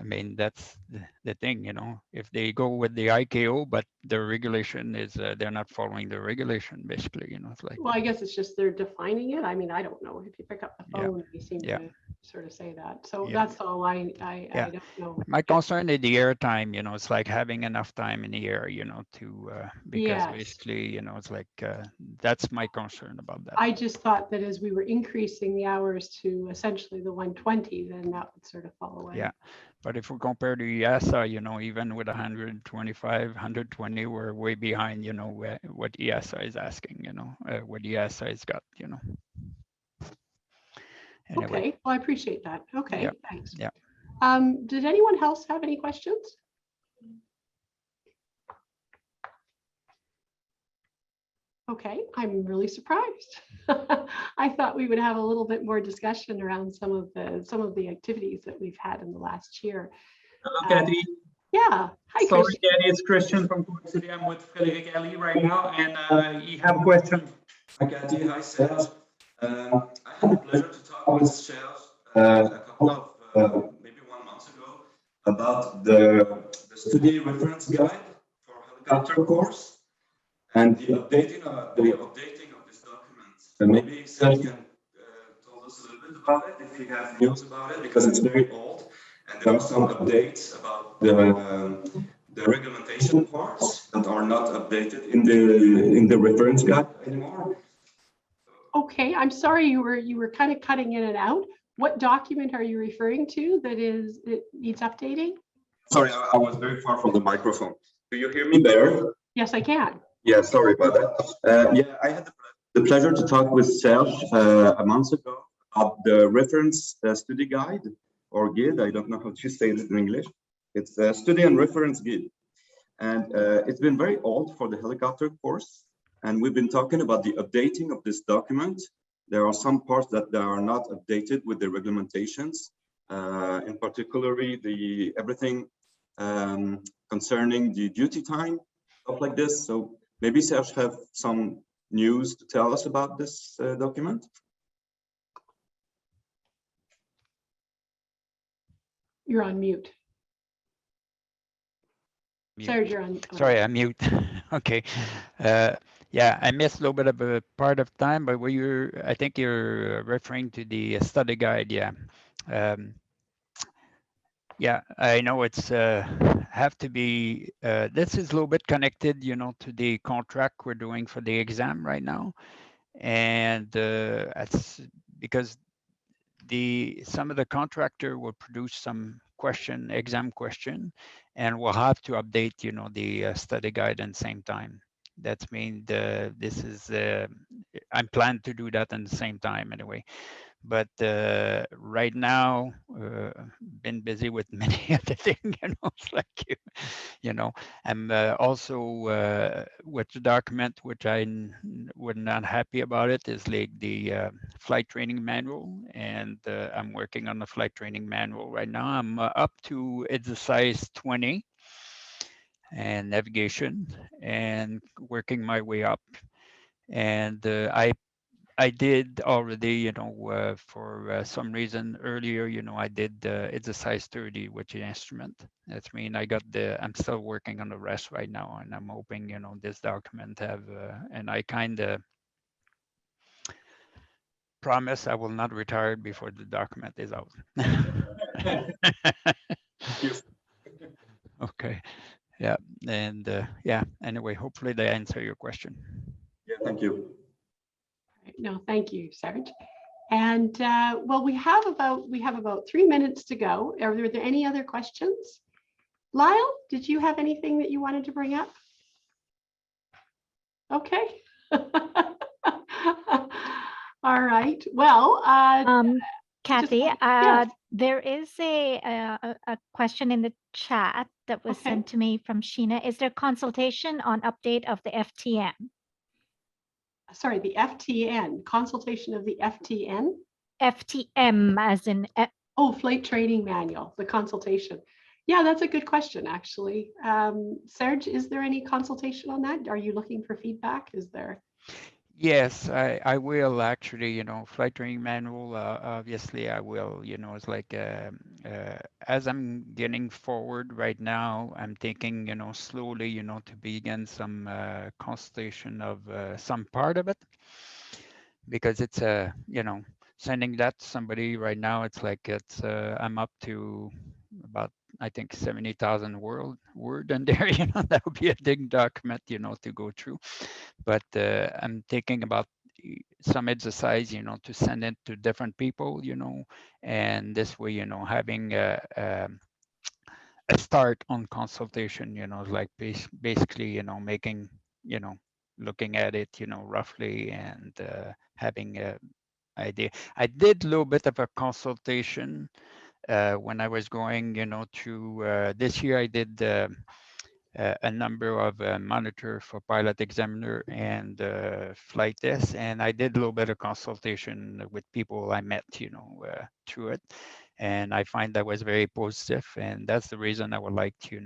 I mean, that's the thing, you know, if they go with the ICAO, but the regulation is they're not following the regulation, basically, you know, it's like. Well, I guess it's just they're defining it. I mean, I don't know. If you pick up the Yeah. phone, they seem Yeah. to sort of say that. So Yeah. that's all I Yeah. don't know. My concern is the air time, you know, it's like having enough time in the air, you know, to, because Yes. basically, you know, it's like, that's my concern about that. I just thought that as we were increasing the hours to essentially the 120, then that would sort of fall away. Yeah. But if we compare to EASA, you know, even with 125, 120, we're way behind, you know, what EASA is asking, you know, what EASA has got, you know. Anyway. Okay, well, I appreciate that. Okay, Yeah. thanks. Yeah. Did anyone else have any questions? Okay, I'm really surprised. I thought we would have a little bit more discussion around some of the activities that we've had in the last year. Hello, Kathy. Yeah. Hi, Sorry, Christian. Kathy, it's Christian from Cork City. I'm with Frederick Ellie right now, and he have a question. Hi, Kathy. Hi, Serge. I had the pleasure to talk with Serge a couple of, maybe 1 month ago, about the study reference guide for helicopter course and the updating of this document. Maybe Serge can tell us a little bit about it, if you have news about it, because it's very old. And there are some updates about the regulation parts that are not updated in the reference guide anymore. Okay, I'm sorry, you were kind of cutting in and out. What document are you referring to that needs updating? Sorry, I was very far from the microphone. Do you hear me better? Yes, I can. Yeah, sorry about that. Yeah, I had the pleasure to talk with Serge a month ago about the reference study guide or guide. I don't know how to say it in English. It's a study and reference guide. And it's been very old for the helicopter course. And we've been talking about the updating of this document. There are some parts that are not updated with the regulations, in particular, everything concerning the duty time, stuff like this. So maybe Serge have some news to tell us about this document. You're on mute. Serge, you're on. Sorry, I'm mute. Okay. Yeah, I missed a little bit of a part of time, but I think you're referring to the study guide. Yeah. Yeah, I know it's have to be, this is a little bit connected, you know, to the contract we're doing for the exam right now. And that's because some of the contractor will produce some exam question, and we'll have to update, you know, the study guide at the same time. That's mean this is, I'm planning to do that at the same time anyway. But right now, been busy with many other things, you know, it's like, you know, I'm also with the document, which I was not happy about it, is like the flight training manual. And I'm working on the flight training manual right now. I'm up to, it's a size 20 and navigation and working my way up. And I did already, you know, for some reason earlier, you know, I did, it's a size 30 with the instrument. That's mean I'm still working on the rest right now, and I'm hoping, you know, this document have, and I kind of promise I will not retire before the document is out. Okay. Yeah. And yeah, anyway, hopefully they answer your question. Yeah, thank you. No, thank you, Serge. And well, we have about 3 minutes to go. Are there any other questions? Lyle, did you have anything that you wanted to bring up? Okay. All right. Well, Kathy, yes. there is a question in the chat that was Okay. sent to me from Sheena. Is there consultation on update of the FTN? Sorry, the FTN, consultation of the FTN? FTM as in, Oh, flight training manual, the consultation. Yeah, that's a good question, actually. Serge, is there any consultation on that? Are you looking for feedback? Is there? Yes, I will actually, flight training manual, obviously I will, it's like, as I'm getting forward right now, I'm thinking, slowly, to begin some consultation of some part of it. Because it's, sending that to somebody right now, it's like, I'm up to about, I think 70,000 word in there, that would be a big document, to go through. But I'm thinking about some exercise, to send it to different people, and this way, having a start on consultation, like basically, making, looking at it, roughly, and having a idea. I did a little bit of a consultation when I was going, to this year I did a number of monitor for pilot examiner and flight test, and I did a little bit of consultation with people I met, through it, and I find that was very positive, and that's the reason I would like to,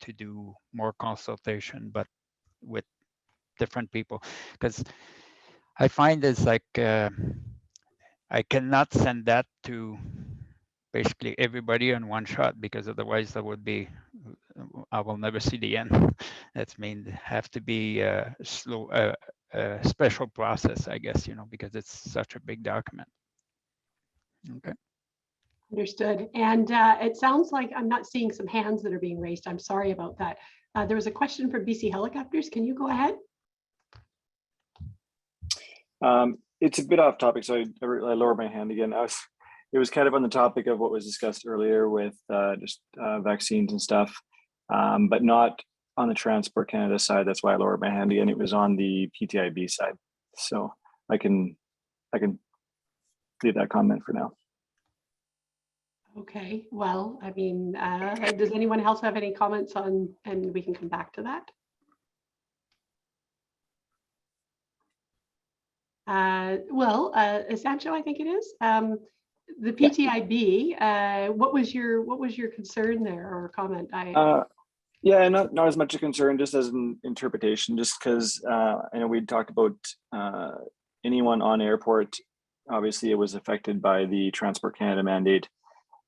to do more consultation, but with different people, because I find it's like I cannot send that to basically everybody in one shot, because otherwise that would be, I will never see the end. That's mean have to be a slow, a special process, I guess, because it's such a big document. Okay. Understood. And it sounds like I'm not seeing some hands that are being raised. I'm sorry about that. There was a question from BC Helicopters. Can you go ahead? It's a bit off topic, so I lowered my hand again. It was kind of on the topic of what was discussed earlier with just vaccines and stuff, but not on the Transport Canada side. That's why I lowered my hand again. It was on the PTIB side, so I can leave that comment for now. Okay. Well, I mean, does anyone else have any comments on? And we can come back to that. Sancho, I think it is. The PTIB, what was your concern there or comment? Yeah, not as much a concern, just as an interpretation, just because I know we talked about anyone on airport, obviously it was affected by the Transport Canada mandate.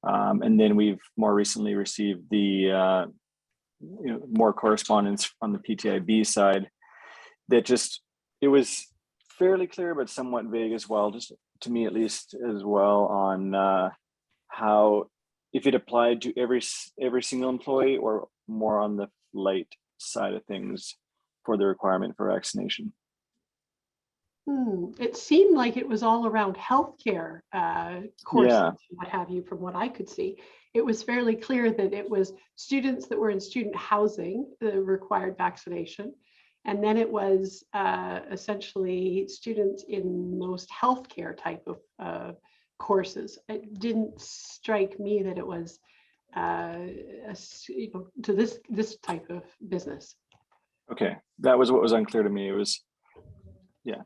And then we've more recently received the more correspondence on the PTIB side that just, it was fairly clear, but somewhat vague as well, just to me at least as well, on how, if it applied to every single employee or more on the flight side of things for the requirement for vaccination. It seemed like it was all around healthcare courses, Yeah. what have you, from what I could see. It was fairly clear that it was students that were in student housing that required vaccination. And then it was essentially students in most healthcare type of courses. It didn't strike me that it was to this type of business. Okay, that was what was unclear to me. It was, yeah.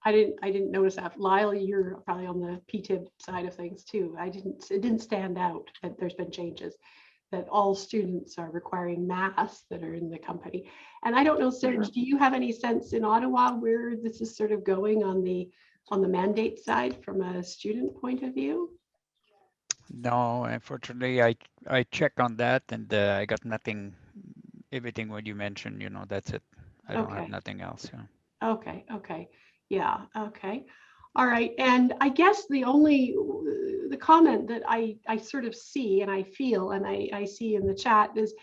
I didn't notice that. Lyle, you're probably on the PTIB side of things too. It didn't stand out that there's been changes, that all students are requiring masks that are in the company. And I don't know, Serge, do you have any sense in Ottawa where this is sort of going on the mandate side from a student point of view? No, unfortunately, I checked on that and I got nothing. Everything what you mentioned, that's it. I don't have nothing else. Yeah. Okay. Yeah. Okay. All right. And I guess the comment that I sort of see and I feel and I see in the chat is,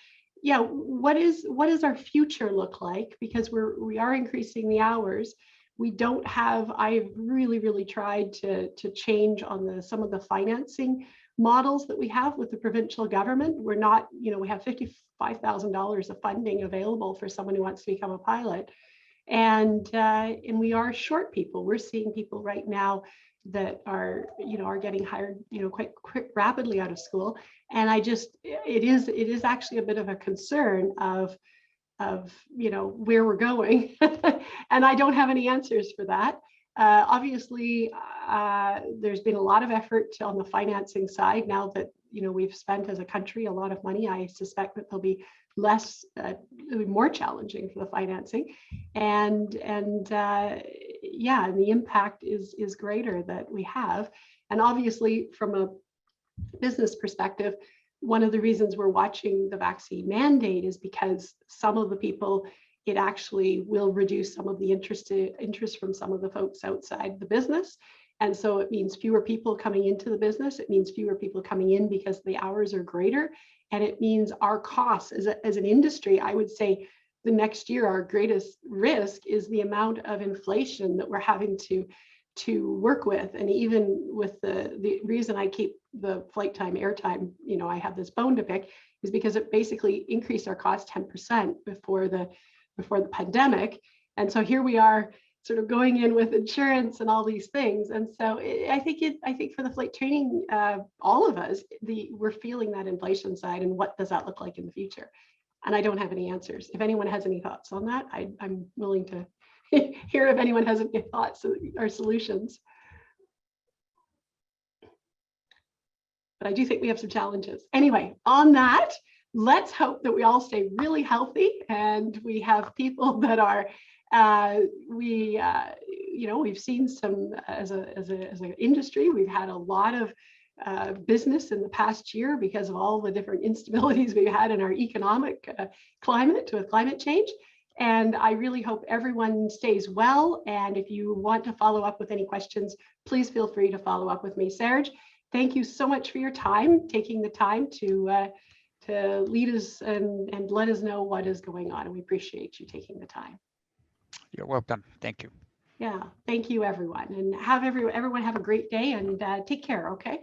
yeah, what does our future look like? Because we are increasing the hours. We don't have, I've really tried to change on some of the financing models that we have with the provincial government. We're not, we have $55,000 of funding available for someone who wants to become a pilot. And we are short people. We're seeing people right now that are, are getting hired, quite quick, rapidly out of school. And it is actually a bit of a concern of where we're going. And I don't have any answers for that. Obviously, there's been a lot of effort on the financing side now that, we've spent as a country a lot of money. I suspect that there'll be less, it'll be more challenging for the financing. And the impact is greater that we have. And obviously, from a business perspective, one of the reasons we're watching the vaccine mandate is because some of the people, it actually will reduce some of the interest from some of the folks outside the business. And so it means fewer people coming into the business. It means fewer people coming in because the hours are greater. And it means our costs as an industry, I would say the next year, our greatest risk is the amount of inflation that we're having to work with. And even with the reason I keep the flight time, airtime, I have this bone to pick, is because it basically increased our cost 10% before the pandemic. And so here we are sort of going in with insurance and all these things. And so I think for the flight training, all of us, we're feeling that inflation side, and what does that look like in the future? And I don't have any answers. If anyone has any thoughts on that, I'm willing to hear if anyone has any thoughts or solutions. But I do think we have some challenges. Anyway, on that, let's hope that we all stay really healthy and we have people that are, we've seen some, as an industry, we've had a lot of business in the past year because of all the different instabilities we've had in our economic climate with climate change. And I really hope everyone stays well. And if you want to follow up with any questions, please feel free to follow up with me. Serge, thank you so much for your time, taking the time to lead us and let us know what is going on. And we appreciate you taking the time. You're welcome. Thank you. Yeah, thank you, everyone. And everyone have a great day, and take care, okay?